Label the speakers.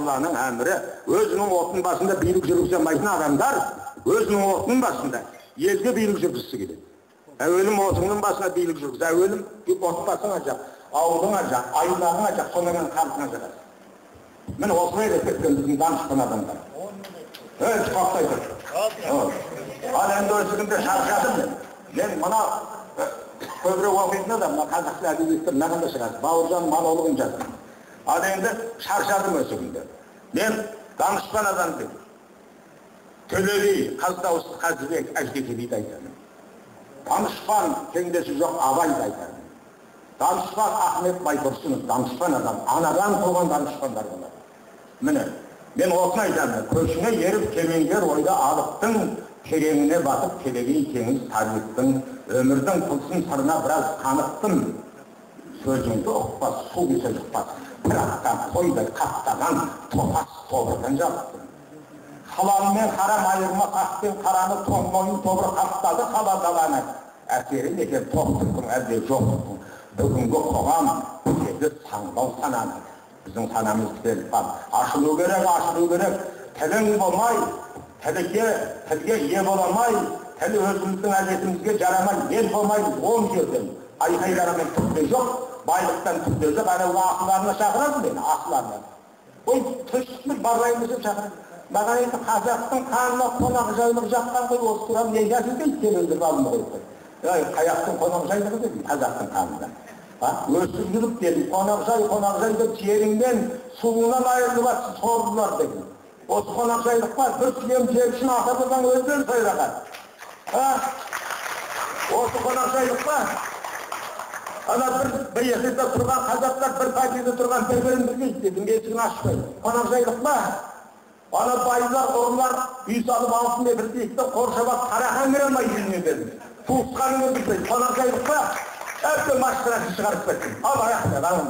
Speaker 1: Алланың әмірі. Өзінің отының басында билік жүргізе алмайтын адамдар өзінің отының басында елге билік жүргізгісі келеді. Әуелім отыңның басына билік жүргіз, әуелім отбасыңа жақ, ауылыңа жақ, айлағыңа жақ, содан кейін халқыңа жағасың. Міне осылай деп кеткен біздің данышпан адамдар. Тоқтай тұр. Ал енді осы күнде шаршадым мен мына көбірек оқитын адам, мына қазақша әдебиеттер мынаған да шығады. Бауыржан монологын жаздым. Ал енді шаршадым осы күнде. Мен данышпан адам деп Төле би, Қаздауысты Қазыбек Әждекелиді айтамын. Данышпан теңдесі жоқ Абайды айтамын. Данышпан Ахмет Байтұрсынов, данышпан адам, анадан туған данышпандар болады. Міне, мен осыны айтамын. Көшіңе еріп кемеңгер ойда алыптың, тереңіне батып келегей теңіз тарихтың, өмірдің тылсым сырына біраз қанықтым. Сөзіңді ұқпас, су кесе жұқпас, бірақтан қойдай қаптаған топас тобырдан жабыттым. Халалмен харам айырмас, ақпен қараны тоң мойын тобыр қаптады қала-даланы. Әсерін екен тоқтықтың әлде жоқтықтың. Бүгінгі қоғам бізді саңлау сананы. Біздің санамыз келіп бар. Ашылу керек. Тілің болмай, тілге ие боламай, тілі өзіміздің әдетімізге жарамай, ел болмай, 10 жерден. Айқайларымен түкте жоқ, байлықтан түкте жоқ, әнеугі ақыларына шақырады мені, ақыларына. Ой, түшікмір барбайымыз деп шақырады. Маған енді қазақтың қанына қонақ жайлық жаққан ғой, осы туралы не жазып дейді, телендіріп алынды қойып. Қаяқтың қонақ жайлығы дедім, қазақтың қанында. Өсіп жүріп дедім, қонақ жай деп жеріңден суынан айырылып атсы сордылар дедім. Осы қонақ жайлық бар, бір сүйем жер үшін ата-бабаң өздері сайлаған. Осы қонақ жайлық бар. Ана бір есерде тұрған қазақтар бір пәтеде тұрған бір-бірін білмейді дедім, есігін ашпайды. Қонақ жайлық бар. Ана байлар, ұрылар үй салып алтын бір дейікті қоршабақ қарақан кіре алмай үйіне дедім. Туысқанын білмейді, қонақ жайлық бар. Әбден машинасы шығарып кеттім. Ал аяқта, даңын